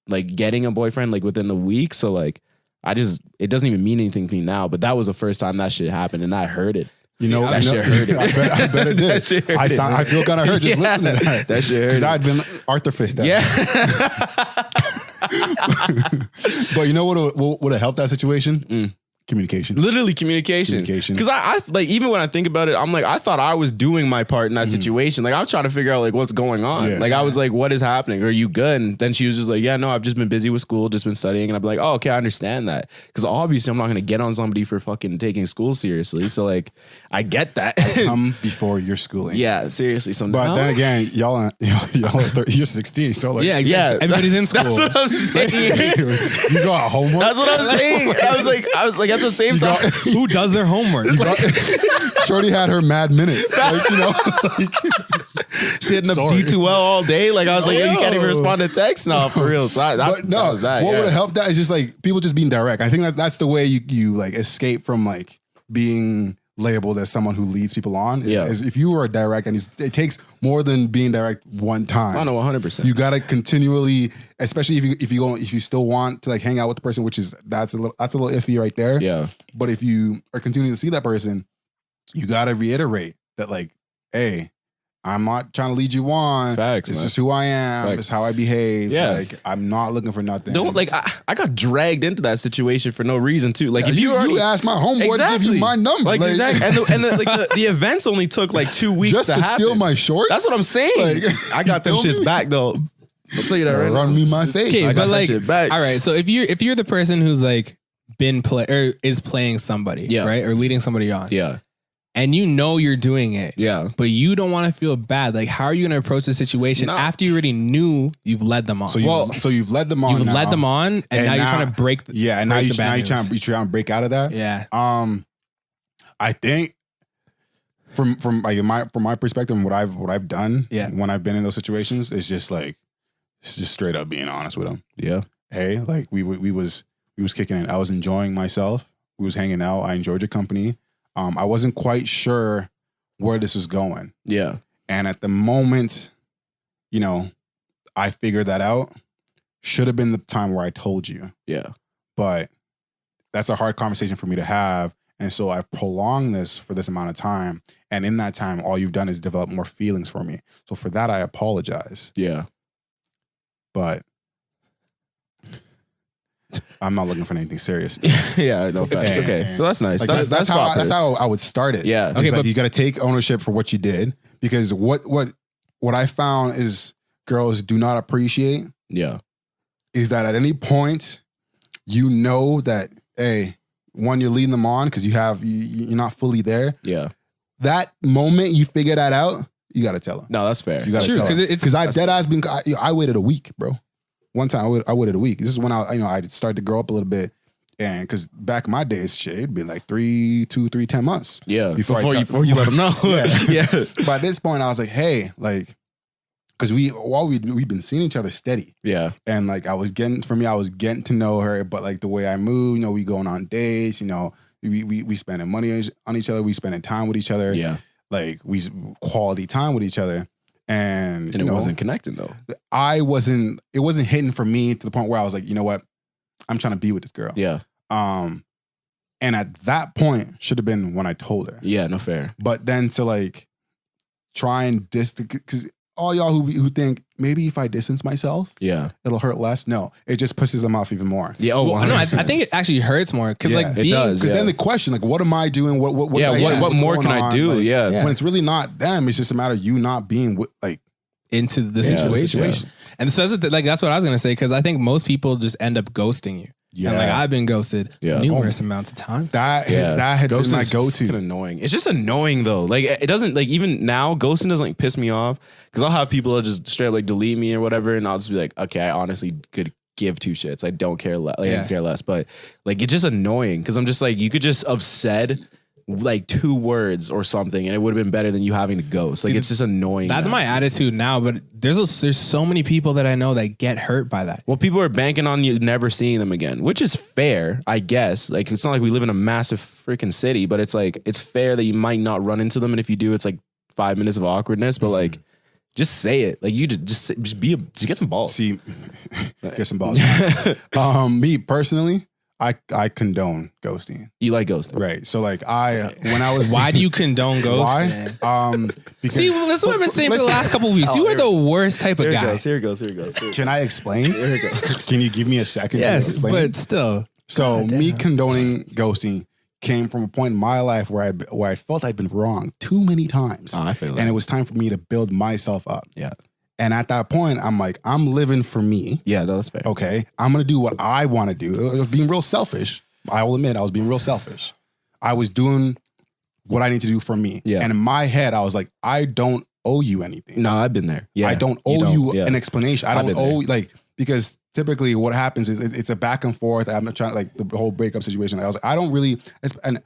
getting a boyfriend like within the week. So like it doesn't even mean anything to me now, but that was the first time that shit happened and I heard it. You know, that shit hurt it. I bet it did. That shit hurt it, I feel kind of hurt just listening to that. That shit hurt. Because I'd been Arthur Fist. Yeah. But you know what would have helped that situation? Communication. Literally communication. Because I like, even when I think about it, I'm like, I thought I was doing my part in that situation. Like, I was trying to figure out like what's going on. Yeah. Like, I was like, what is happening? Are you good? And then she was just like, yeah, no, I've just been busy with school, just been studying. And I'm like, oh, okay, I understand that. Because obviously I'm not going to get on somebody for fucking taking school seriously. So like, I get that. Come before your schooling. Yeah, seriously. So But then again, y'all are 30, you're 16. So like, yeah, everybody's in school. That's what I'm saying. you got homework. That's what I'm saying. I was like at the same time. Who does their homework? Shorty had her mad minutes. Like, you know, she had enough D2L all day. Like I was like, yo, you can't even respond to text. No, for real. So that was that. What would have helped that is just like people just being direct. I think that's the way you like escape from like being labeled as someone who leads people on. Is if you are direct, and it takes more than being direct one time. I know 100%. You gotta continually, especially if you still want to like hang out with the person, which is that's a little iffy right there. Yeah. But if you are continuing to see that person, you gotta reiterate that like, hey, I'm not trying to lead you on. Facts, it's man. just who I am. Facts. It's how I behave. Yeah. Like I'm not looking for nothing. Don't like I got dragged into that situation for no reason too. Like Yeah, if you already asked my homeboy to give you my number, like exactly, and the events only took like 2 weeks just to happen. steal my shorts. That's what I'm saying. Like, I got them you feel shits me? back though. I'll tell you that right Run now. me my face. Okay, I got but that like, shit back. all right. So if you're the person who's like is playing somebody, Yeah. right, or leading somebody on, Yeah. and you know you're doing it, Yeah. but you don't want to feel bad. Like, how are you going to approach the situation No. after you already knew you've led them on? So you've led them on. You've now, led them on, and now you're trying to break. Yeah, and now break you the bad now you're news. trying to break out of that. Yeah. I think from my perspective and what I've done, Yeah. when I've been in those situations, it's just straight up being honest with them. Yeah. Hey, like we was kicking it. I was enjoying myself. We was hanging out. I enjoyed your company. I wasn't quite sure where this was going. Yeah. And at the moment, I figured that out. Should have been the time where I told you. Yeah. But that's a hard conversation for me to have. And so I've prolonged this for this amount of time. And in that time, all you've done is develop more feelings for me. So for that, I apologize. Yeah. But I'm not looking for anything serious. Yeah. No facts. Okay. So that's nice. Like that's how I would start it. Yeah. Okay, but you got to take ownership for what you did, because what I found is girls do not appreciate Yeah. is that at any point, that, hey, one, you're leading them on because you're not fully there. Yeah. That moment you figure that out, you got to tell them. No, that's fair. You got to tell them. Because I've dead ass been, I waited a week, bro. One time I waited a week. This is when I started to grow up a little bit. And because back in my days, shit, it'd been like 10 months. Yeah. Before you let them know. Yeah. But at this point, I was like, hey, like, because we've been seeing each other steady. Yeah. And like I was getting to know her, but like the way I move, we going on dates, we spending money on each other, we spending time with each other. Yeah. Like we quality time with each other. And it wasn't connecting though. it wasn't hitting for me to the point where I was like, you know what? I'm trying to be with this girl. Yeah. And at that point should have been when I told her. Yeah, no fair. But then to like try and because all y'all who think maybe if I distance myself, Yeah. it'll hurt less. No, it just pisses them off even more. Yeah. Oh, Well, no, I 100%. think it actually hurts more because Yeah, like it does. Because Yeah. then the question, like, what am I doing? What Yeah, did I do? what What's more going can I on? do? Like, Yeah. when it's really not them, it's just a matter of you not being like into the Yeah, situation. And so that's what I was gonna say, because I think most people just end up ghosting you. Yeah. And like I've been ghosted Yeah. numerous amounts of times. that had been my is go-to. fucking annoying. It's just annoying though. Like it doesn't, like, even now ghosting doesn't like piss me off, because I'll have people that just straight up like delete me or whatever, and I'll just be like, okay, I honestly could give two shits. I don't care less. Like, I don't care less. But like it's just annoying because I'm just like, you could just have said like 2 words or something, and it would have been better than you having to ghost. Like, it's just annoying. That's now. my attitude now, but there's so many people that I know that get hurt by that. Well, people are banking on you never seeing them again, which is fair, I guess. Like, it's not like we live in a massive freaking city, but it's like, it's fair that you might not run into them. And if you do, it's like 5 minutes of awkwardness, but like, just say it. Like, you just get some balls. See, get some balls. Me personally, I condone ghosting. You like ghosting. Right. So like when I was Why do you condone ghosting? why? Because See, well, this is what I've been saying for the last couple of weeks. You are the worst type of guy. Here it goes. Can I explain? Here it goes. Can you give me a second to Yes, explain? but still. So me condoning ghosting came from a point in my life where I felt I'd been wrong too many times. Oh, I feel that. And it was time for me to build myself up. Yeah. And at that point, I'm like, I'm living for me. Yeah, no, that's fair. Okay. I'm going to do what I want to do. I was being real selfish. I will admit I was being real selfish. I was doing what I need to do for me. Yeah. And in my head, I was like, I don't owe you anything. No, I've been there. Yeah. I don't owe you Yeah. an explanation. I I've don't been owe, like, because typically what happens is it's a back and forth. I'm not trying, like, the whole breakup situation. I was like, I don't really, and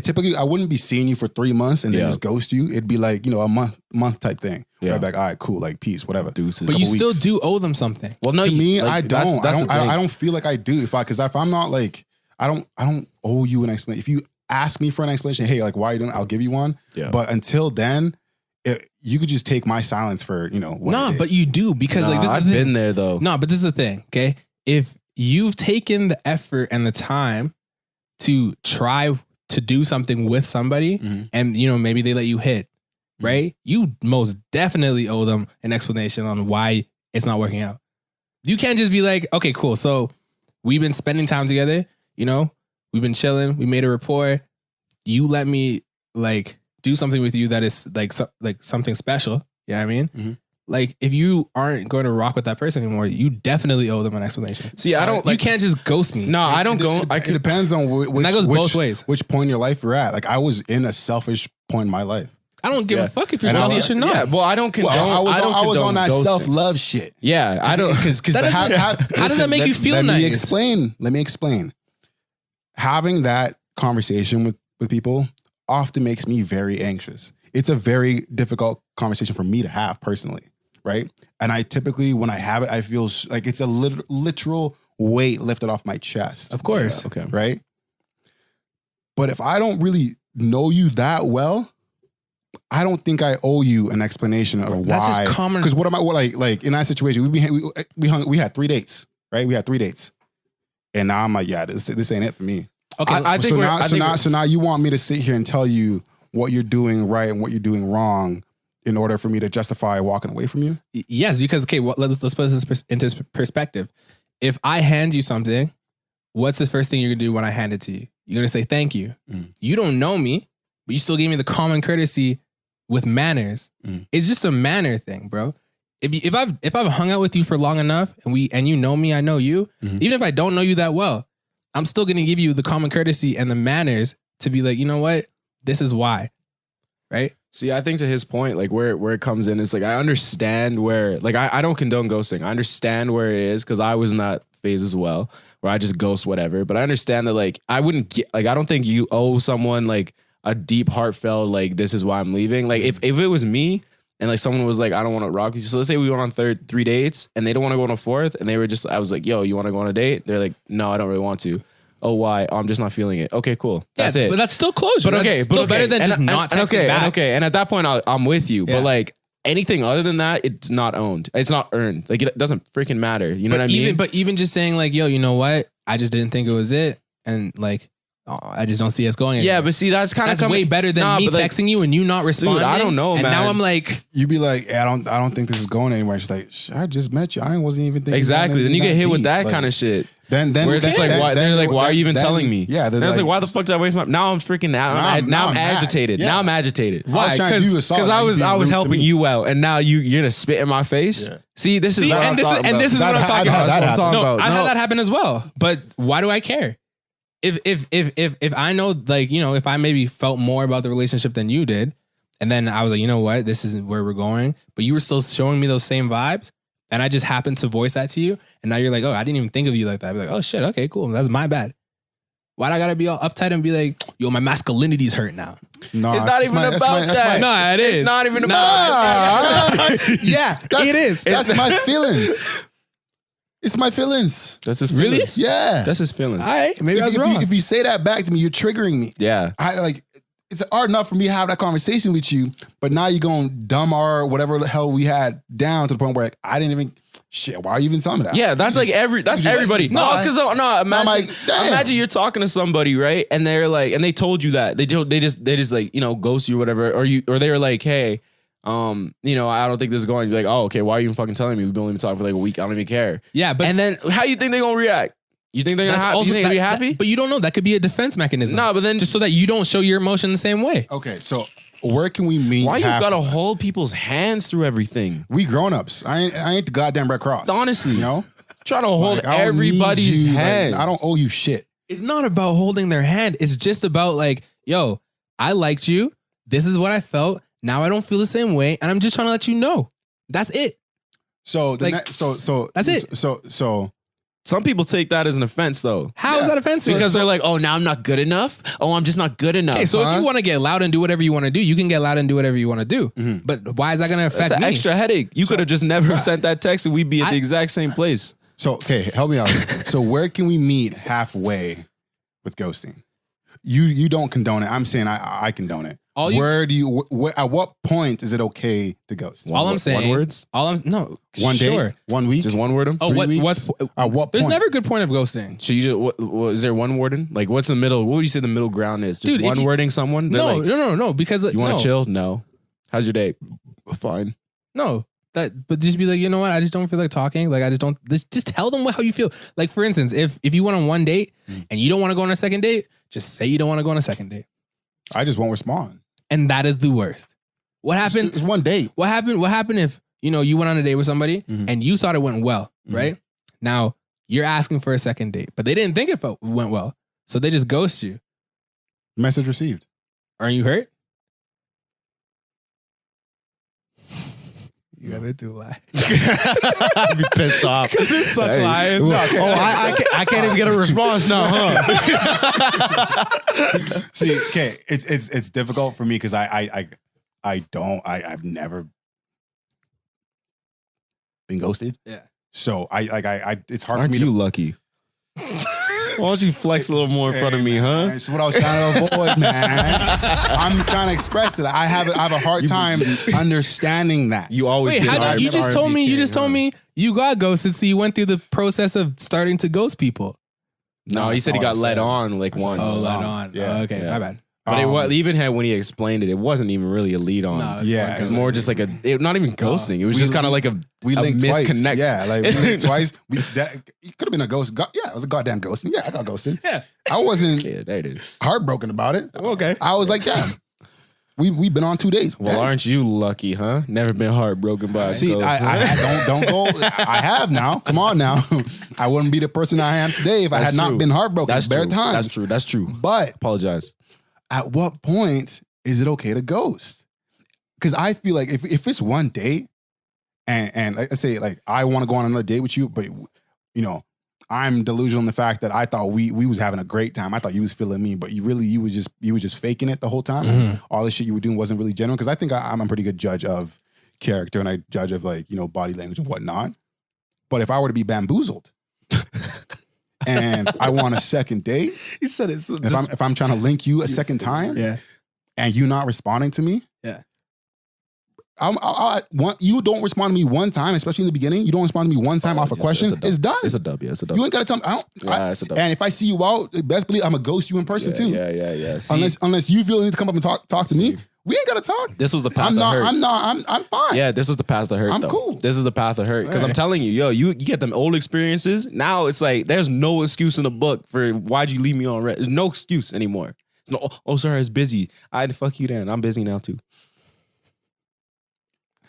typically I wouldn't be seeing you for 3 months and then just ghost you. It'd be like, a month type thing. Yeah. I'd be like, all right, cool, like, peace, whatever. Deuces. But you Couple still weeks. do owe them something. Well, no, To me, like, I don't. that's I don't feel like I do. Because if I'm not like, I don't owe you an explanation. If you ask me for an explanation, hey, like, why are you doing it? I'll give you one. Yeah. But until then, you could just take my silence for, what No, it is. but you do, because like this is I've the thing. been there though. No, but this is the thing, okay? If you've taken the effort and the time to try to do something with somebody, Mhm. and maybe they let you hit, right? You most definitely owe them an explanation on why it's not working out. You can't just be like, okay, cool. So we've been spending time together, we've been chilling, we made a rapport. You let me like do something with you that is like something special. You know what I mean? Mhm. like if you aren't going to rock with that person anymore, you definitely owe them an explanation. See, I don't You like. can't just ghost me. No, I don't go. It depends on which, that goes both ways. which point in your life you're at. Like I was in a selfish point in my life. I don't give Yeah. a fuck if you're And I salty was- or not. Yeah, well, I don't condone. Well, I was on that ghosting. self-love shit. Yeah, I don't. Because How does that make you feel Let nice? me explain. Let me explain. Having that conversation with people often makes me very anxious. It's a very difficult conversation for me to have personally, right? And I typically, when I have it, I feel like it's a literal weight lifted off my chest. Of course. Okay. Right? But if I don't really know you that well, I don't think I owe you an explanation of That's why. just common. Because what am I like in that situation? We had 3 dates, right? We had 3 dates, and now I'm like, yeah, this ain't it for me. Okay. I think So now you want me to sit here and tell you what you're doing right and what you're doing wrong in order for me to justify walking away from you? Yes, because okay, let's put this into perspective. If I hand you something, what's the first thing you're gonna do when I hand it to you? You're gonna say thank you. You don't know me, but you still gave me the common courtesy with manners. It's just a manner thing, bro. If I've hung out with you for long enough and you know me, I know you. Even if I don't know you that well, I'm still gonna give you the common courtesy and the manners to be like, you know what, this is why, right? See, I think to his point, like where it comes in, it's like I understand where, like I don't condone ghosting. I understand where it is because I was in that phase as well, where I just ghost whatever. But I understand that like I wouldn't get, like I don't think you owe someone like a deep, heartfelt like this is why I'm leaving. Like if it was me and like someone was like I don't want to rock with you. So let's say we went on 3 dates and they don't want to go on a 4th, and they were just I was like, yo, you want to go on a date? They're like, no, I don't really want to. Oh, why? Oh, I'm just not feeling it. Okay, cool. That's it. But that's still closure. But okay, That's still better than just not texting back. And at that point, I'm with you. Yeah. But like anything other than that, it's not owned. It's not earned. Like it doesn't freaking matter. You know what I mean? But even just saying like, yo, you know what? I just didn't think it was it, and like, I just don't see us going anywhere. Yeah, but see, that's kind of way better than me texting you and you not responding. I don't know, and man. now I'm like, You'd be like, I don't think this is going anywhere. She's like, I just met you. I wasn't even thinking. exactly. Then you get hit with that like, kind of shit. Then Where it's just like, why, they're like, why are you even telling me? Yeah, they're like, why the fuck did I waste my? Now I'm freaking out. Now I'm agitated. Yeah. Now I'm agitated. Why? Because I was helping you out, and now you're gonna spit in my face. Yeah. See, this is what I'm talking about. And this is what I'm talking about. I've had No. that happen as well. But why do I care? If I know, like, you know, if I maybe felt more about the relationship than you did, and then I was like, you know what, this isn't where we're going, but you were still showing me those same vibes, and I just happened to voice that to you, and now you're like, oh, I didn't even think of you like that. I'd be like, oh shit, okay, cool, that's my bad. Why'd I gotta be all uptight and be like, yo, my masculinity's hurt now? No, It's not even about that. No, it is. It's not even about that. Yeah, it is. That's my feelings. It's my feelings. That's his Really? feelings. Yeah. That's his feelings. All right, maybe I was if wrong. if you say that back to me, you're triggering me. Yeah. I like. It's hard enough for me to have that conversation with you, but now you're going dumb our whatever the hell we had down to the point where like, I didn't even shit. Why are you even telling me that? Yeah, that's like everybody. No, because imagine you're talking to somebody, right? And they're like, and they told you that they just like, you know, ghost you or whatever, or they were like, hey, you know, I don't think this is going. You're like, oh, okay, why are you even fucking telling me? We've only been talking for like a week. I don't even care. Yeah, but and then how you think they're gonna react? You think they're gonna you think they'll be happy? But you don't know. That could be a defense mechanism. No, but then just so that you don't show your emotion the same way. Okay, so where can we meet? Why you gotta hold people's hands through everything? We grown ups. I ain't the goddamn Red Cross. Honestly, you know, trying to hold like, I don't everybody's need you, hand. Like, I don't owe you shit. It's not about holding their hand. It's just about like, yo, I liked you. This is what I felt. Now I don't feel the same way, and I'm just trying to let you know. That's it. So so that's it. So some people take that as an offense, though. How is that offensive? Because they're like, oh, now I'm not good enough. Oh, I'm just not good enough. Okay, so if you want to get loud and do whatever you want to do, you can get loud and do whatever you want to do. Mm-hmm. But why is that going to affect That's an me? extra headache. You could have just never sent that text, and we'd be at the exact same place. So okay, help me out. So where can we meet halfway with ghosting? You don't condone it. I'm saying I condone it. Where do you? At what point is it okay to ghost? All I'm saying. One words. One day. 1 week. Just one word. Oh, 3 weeks? what's at what? There's point? never a good point of ghosting. So you just what is there one wording? Like what's the middle? What would you say the middle ground is? Just Dude, one wording someone? They're like, No. Because you want to chill? No. How's your day? Fine. No. But just be like, you know what? I just don't feel like talking. Like I just don't. Just tell them how you feel. Like for instance, if you went on one date and you don't want to go on a second date, just say you don't want to go on a second date. I just won't respond. And that is the worst. What happened? It's one date. What happened if you went on a date with somebody and you thought it went well, right? Now you're asking for a second date, but they didn't think it went well. So they just ghost you. Message received. Aren't you hurt? You gotta do lie. I'd be pissed off. Because it's such lies. I can't even get a response now, huh? See, okay, it's difficult for me because I've never been ghosted. Yeah. So I it's hard Aren't for me you to lucky? Why don't you flex a little more in front of me, huh? That's what I was trying to avoid, man. I'm trying to express that I have a hard time understanding that. You always Wait, get you just told me you got ghosted, so you went through the process of starting to ghost people. No, he said he got led on like once. Oh, led on. Yeah. Oh, okay, Yeah. my bad. But even when he explained it, it wasn't even really a lead on. No, that's Yeah, fine. It's more just like not even ghosting. It was We- just kind of like a linked misconnect. twice. Yeah, like we linked twice. It could have been a ghost. Yeah, it was a goddamn ghosting. Yeah, I got ghosted. Yeah. I wasn't Yeah, there it is. heartbroken about it. Okay. I was like, yeah, we've been on 2 days. Well, Yeah. aren't you lucky, huh? Never been heartbroken by a See, ghost. don't go. I have now. Come on now. I wouldn't be the person I am today if I That's had not true. been heartbroken. That's bare true. times. That's true. But Apologize. at what point is it okay to ghost? Because I feel like if it's one date and let's say like I want to go on another date with you, but I'm delusional in the fact that I thought we was having a great time. I thought you was feeling me, but you was just faking it the whole time. And all the shit you were doing wasn't really genuine. Because I think I'm a pretty good judge of character and I judge of like body language and whatnot. But if I were to be bamboozled and I want a second date, He said it. So if I'm trying to link you a second time, Yeah. and you not responding to me, Yeah. You don't respond to me one time, especially in the beginning. You don't respond to me one time off a question. It's done. It's a dub. Yeah, it's a dub. You ain't got to tell me. It's a dub. And if I see you out, best believe I'm gonna ghost you in person too. Yeah. See, Unless you feel the need to come up and talk to me, we ain't gotta talk. this was the path that hurt. I'm fine. Yeah, this was the path that hurt. I'm though. cool. This is the path that hurt. Because I'm Alright. telling you, you get them old experiences. Now it's like there's no excuse in the book for why'd you leave me on red. There's no excuse anymore. No, oh, sorry, it's busy. I had to fuck you then. I'm busy now too.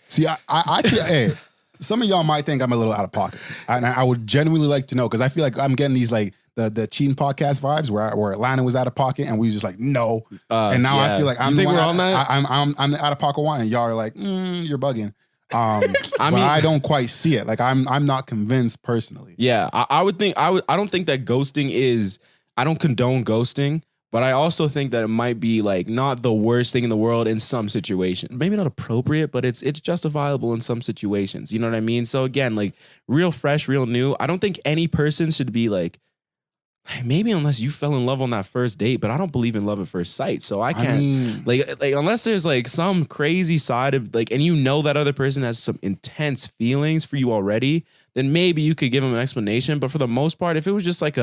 See, I feel, hey, some of y'all might think I'm a little out of pocket. And I would genuinely like to know, because I feel like I'm getting these like the cheating podcast vibes where Atlanta was out of pocket and we was just like, no. And now I feel like I'm You the think one we're on that? I'm the out of pocket one, and y'all are like, you're bugging. I But mean- I don't quite see it. Like I'm not convinced personally. Yeah, I would think I don't think that ghosting is. I don't condone ghosting, but I also think that it might be like not the worst thing in the world in some situations. Maybe not appropriate, but it's justifiable in some situations. You know what I mean? So again, like real fresh, real new. I don't think any person should be like, maybe unless you fell in love on that first date, but I don't believe in love at first sight. So I can't mean- like unless there's like some crazy side of like, and that other person has some intense feelings for you already, then maybe you could give them an explanation. But for the most part, if it was just like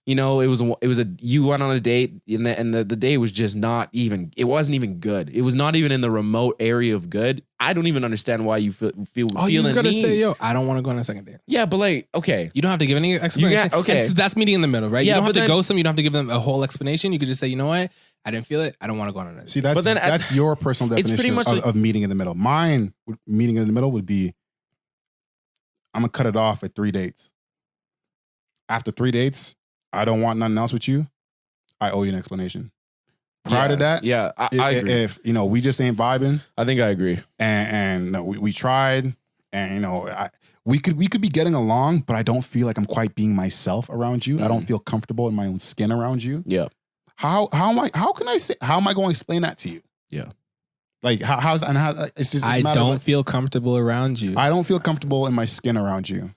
you went on a date and the date was just it wasn't even good. It was not even in the remote area of good. I don't even understand why you feel Oh, you just feeling gotta mean. say, yo, I don't want to go on a second date. Yeah, but like, okay. You don't have to give any explanation. okay. And that's meeting in the middle, right? Yeah, you don't have but to then- ghost them. You don't have to give them a whole explanation. You could just say, you know what? I didn't feel it. I don't want to go on another date. See, that's But then that's your personal it's pretty definition much of, like- of meeting in the middle. Mine, meeting in the middle would be, I'm gonna cut it off at 3 dates. After 3 dates, I don't want nothing else with you. I owe you an explanation. Prior to that, Yeah, I agree. if we just ain't vibing, I think I agree. and no, we tried, and we could be getting along, but I don't feel like I'm quite being myself around you. I don't feel comfortable in my own skin around you. Yeah. How am I going to explain that to you? Yeah. Like how's and how it's just I a matter of, don't like, feel comfortable around you. I don't feel comfortable in my skin around you.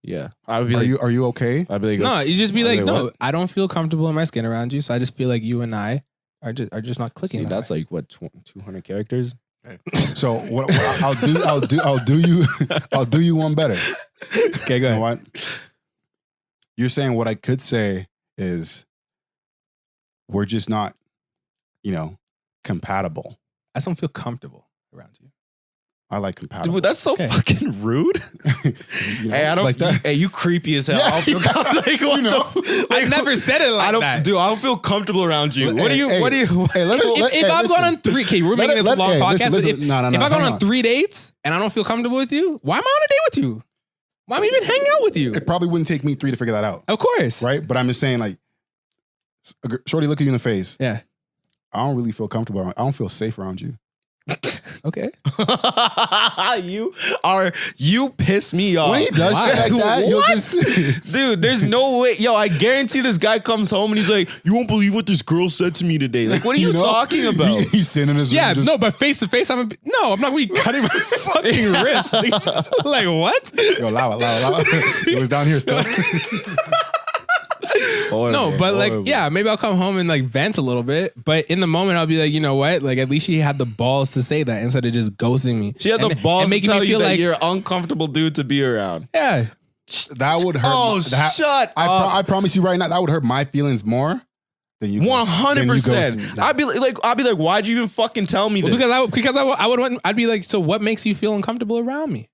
Yeah. I would be like, Are you okay? I'd be like, No, you just be Wait, like, no, what? I don't feel comfortable in my skin around you. So I just feel like you and I are just not clicking. see, that that's way. like what 200 characters. So what I'll do you one better. Okay, go You know ahead. what? You're saying what I could say is we're just not, compatible. I just don't feel comfortable around you. I like compatible. Dude, that's so fucking rude. You know, Hey, I don't like that. Hey, you creepy as hell. Yeah, I don't feel like, what the, I never said it like I don't, that. dude. I don't feel comfortable around you. What do you? Hey, What do you? Hey, If I've gone on 3, okay, we're making this a long podcast. But if I've gone on 3 dates and I don't feel comfortable with you, why am I on a date with you? Why am I even hanging out with you? It probably wouldn't take me 3 to figure that out, Of course. right? But I'm just saying, like, shorty, look at you in the face. Yeah. I don't really feel comfortable. I don't feel safe around you. Okay. You piss me off. When he does shit like that, you'll What? just Dude, there's no way. Yo, I guarantee this guy comes home and he's like, you won't believe what this girl said to me today. Like, what are you know? talking about? He's sitting in his room. Yeah, just, no, but face to face, I'm not going to be cutting my fucking wrist. Like, what? Yo, allow it. It was down here still. No, but like, yeah, maybe I'll come home and like vent a little bit. But in the moment, I'll be like, you know what? Like, at least she had the balls to say that instead of just ghosting me. She had the And balls to making tell me you feel that like, you're an uncomfortable dude to be around. yeah. That would hurt. Oh, shut up. I promise you right now, that would hurt my feelings more than you. 100%. I'd be like, why'd you even fucking tell me this? Well, because I'd be like, so what makes you feel uncomfortable around me?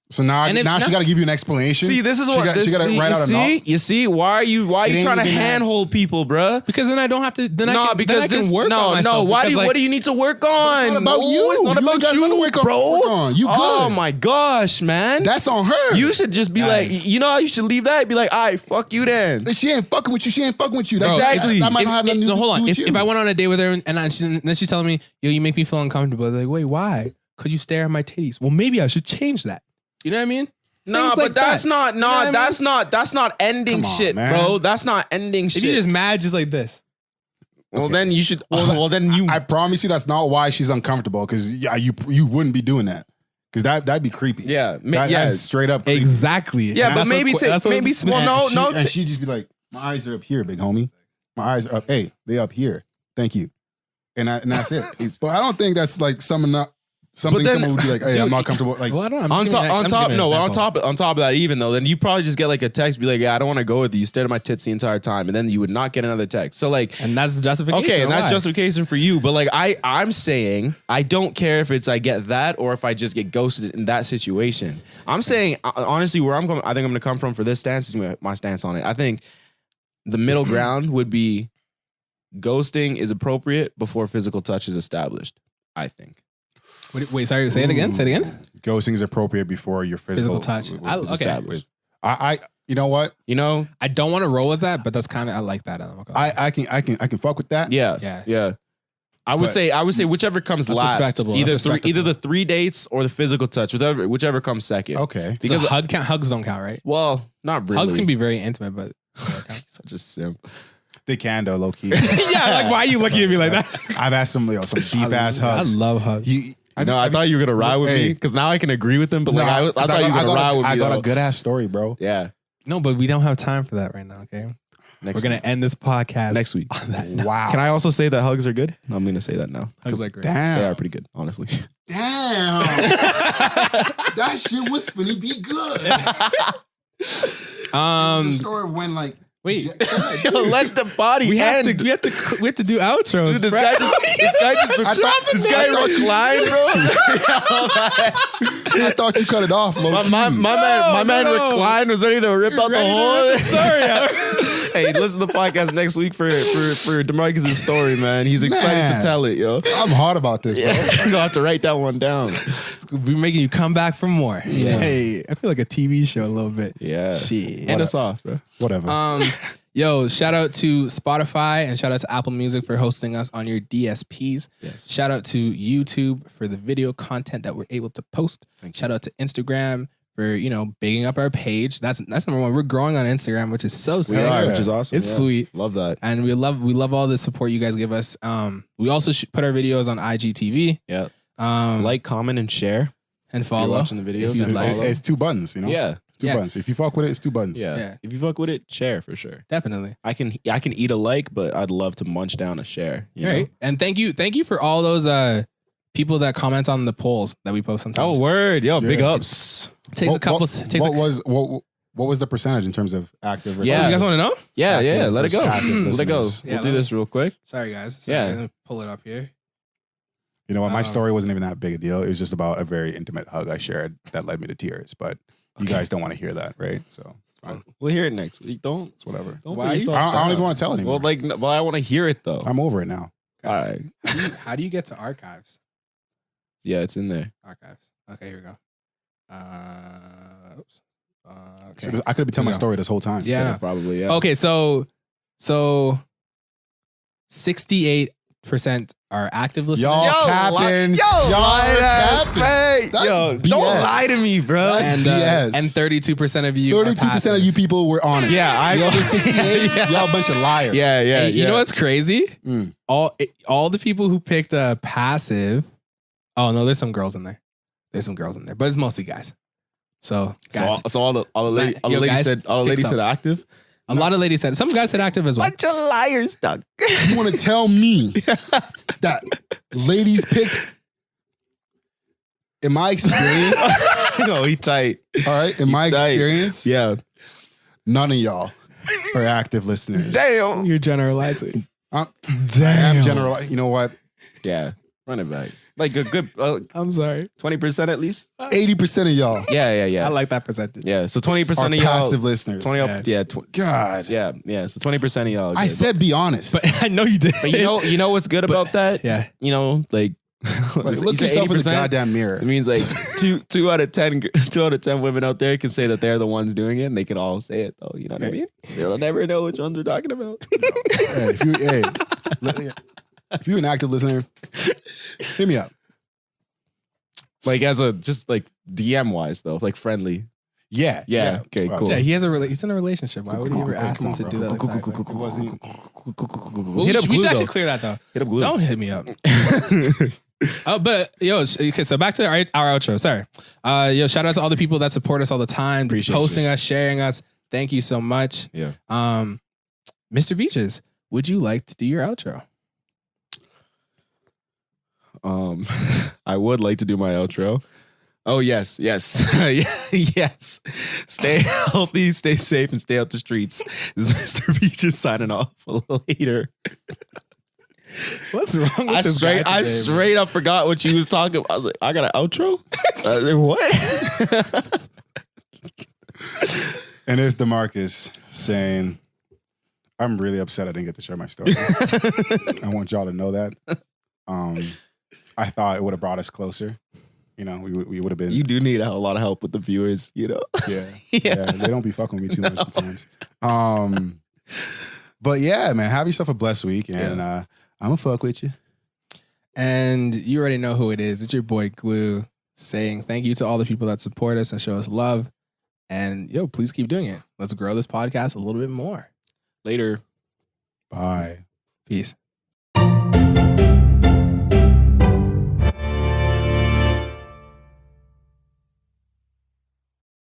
So now she got to give you an explanation. See, this is what she got to write out a note. You see, why are you trying to handhold people, bruh? Because then I don't have to. Then I can work on myself. No, what do you need to work on? It's not about you. It's not about got nothing to you, work on- bro. work on. You good. Oh my gosh, man. That's on her. You should just be Guys. like, you know how you should leave that? Be like, all right, fuck you then. She ain't fucking with you. She ain't fucking with you. Bro, Exactly. That might not have nothing to do hold on. with you. If I went on a date with her and then she's telling me, yo, you make me feel uncomfortable. Like, wait, why? Could you stare at my titties? Well, maybe I should change that. You know what I mean? No, Things but like that's that. not. You know what I mean? That's not ending Come on, shit, man. bro. That's not ending If shit. you just mad just like this. Well, then you should. Well, then you. I promise you, that's not why she's uncomfortable. Because you wouldn't be doing that. Because that'd be creepy. Yeah, That's straight up creepy. Exactly. Yeah, And but maybe maybe. Well, no. And she'd just be like, my eyes are up here, big homie. My eyes are up. Hey, they up here. Thank you. And that's it. But I don't think that's like something someone would be like, hey, I'm not comfortable. Like, Well, I don't know. On top of that, even though, then you probably just get like a text, be like, yeah, I don't want to go with you. You stared at my tits the entire time, and then you would not get another text. So like, And that's justification. okay, and or that's why? justification for you. But like, I'm saying, I don't care if it's I get that or if I just get ghosted in that situation. I'm saying honestly, where I'm coming, I think I'm going to come from for this stance is my stance on it. I think the middle ground would be ghosting is appropriate before physical touch is established. I think. Wait, sorry. Say it again. Say it again. ghosting is appropriate before your physical touch. is Okay. established. I you know what? You know? I don't want to roll with that, but that's kind of I like that. I can fuck with that. Yeah. I would say whichever comes That's last. respectable. Either That's respectable. either the 3 dates or the physical touch, whichever comes second. Okay. Because Because hugs don't count, right? well, not really. Hugs can be very intimate, but such a simp. They can though, low key. yeah, like why are you looking at me like that? I've asked some deep ass hugs. I love hugs. I thought you were gonna ride with me because now I can agree with them. But like, I thought you were gonna ride with me. I got though. a good ass story, bro. Yeah. No, but we don't have time for that right now. Okay, we're gonna end this podcast next week. on that note. Wow. Can I also say that hugs are good? I'm gonna say that now. Hugs are great. Damn. They are pretty good, honestly. Damn. That shit was finna be good. It's a story of when like Wait, Yo, let the body we have end. to do outros. Dude, this bro. guy reclined, bro. I thought you cut it off, low key. My man reclined, was ready to rip out the whole story out. Hey, listen to the podcast next week for Demarcus' story, man. He's excited to tell it, yo. I'm hard about this, bro. You're gonna have to write that one down. We're making you come back for more. Yeah. Hey, I feel like a TV show a little bit. Yeah. Shit. End us off, bro. Whatever. Yo, shout out to Spotify and shout out to Apple Music for hosting us on your DSPs. Yes. Shout out to YouTube for the video content that we're able to post. Shout out to Instagram for, bigging up our page. That's number one. We're growing on Instagram, which is so sick. Which is awesome. It's sweet. Love that. And we love all the support you guys give us. We also put our videos on IGTV. Yeah. Like, comment, and share. and If you're follow. watching the videos. If you and like. follow. It's 2 buttons, Yeah. Two buttons. If you fuck with it, it's 2 buttons. Yeah. Yeah. If you fuck with it, share for sure. Definitely. I can eat a like, but I'd love to munch down a share. You know? Right. And thank you for all those people that comment on the polls that we post sometimes. Oh, word. Yo, big Yeah. ups. Takes a couple. What was the percentage in terms of active versus Yeah. You guys want to know? Yeah, active let it go. versus passive Let it go. listeners? Yeah, We'll do this real quick. Sorry, guys. Yeah. Let me pull it up here. You know what? My story wasn't even that big a deal. It was just about a very intimate hug I shared that led me to tears. But you guys don't want to hear that, right? So it's fine. We'll hear it next week. Don't. It's whatever. Don't Why put are you yourself I don't down. even want to tell anymore. Well, I want to hear it though. I'm over it now. All right. How do you get to archives? Yeah, it's in there. Archives. Okay, here we go. Oops. So Okay. I could be telling my Yeah. story this whole time. Yeah. Probably. Yeah. Okay, so 68% are active listeners. Y'all capping. Y'all capping. That's Yo, BS. don't lie to me, bro. That's and BS. and 32% of you. 32% of you people were honest. Yeah, the other 68, Yeah. y'all a bunch of liars. Yeah, yeah. And you know what's crazy? Mm. All the people who picked a passive. Oh no, there's some girls in there. There's some girls in there, but it's mostly guys. So guys, So all the ladies guys, said fix up. active. a lot of ladies said. Some guys said active as well. Bunch of liars, dog. You want to tell me that ladies picked, in my experience, No, he tight. all right, in my tight. experience, Yeah. none of y'all are active listeners. Damn. You're generalizing. I am general. You know what? Yeah. Run it back. Like a good I'm sorry. 20% at least. 80% of y'all Yeah. I like that percentage. Yeah. So are 20% of y'all. passive listeners. 20 Yeah. yeah. God. Yeah. So 20% of y'all. are I good. said be honest. But I know you did. But you know what's good about that? Yeah. You know, like Like, you look said yourself in the 80%? goddamn mirror. It means like two out of 10 women out there can say that they're the ones doing it, and they can all say it though. You know what I mean? They'll never know which ones we're talking about. Hey, if you're an active listener, hit me up. Like as a just like DM wise though, like friendly. Yeah. Yeah. Okay, cool. Yeah, he's in a relationship. Why would you ever ask him to do that? like that? Well, Hit up we Glue, should though. actually clear that though. Hit up Glue. Don't hit me up. Oh, but okay, so back to our outro. Sorry. Shout out to all the people that support us all the time, Appreciate posting you. us, sharing us. Thank you so much. Yeah. Mr. Beeches, would you like to do your outro? I would like to do my outro. Oh yes. Yes. Stay healthy, stay safe, and stay out the streets. This is Mr. Beeches signing off. Later. What's wrong with I this guy today, straight up forgot what you was talking about. I was like, I got an outro? What? And it's Demarcus saying, I'm really upset I didn't get to share my story. I want y'all to know that. I thought it would have brought us closer. You know, we would have been. You do need a lot of help with the viewers, you know? Yeah. They don't be fucking with me too much sometimes. But yeah, man, have yourself a blessed week, and I'm gonna fuck with you. And you already know who it is. It's your boy Glue saying thank you to all the people that support us and show us love. And please keep doing it. Let's grow this podcast a little bit more. Later. Bye. Peace.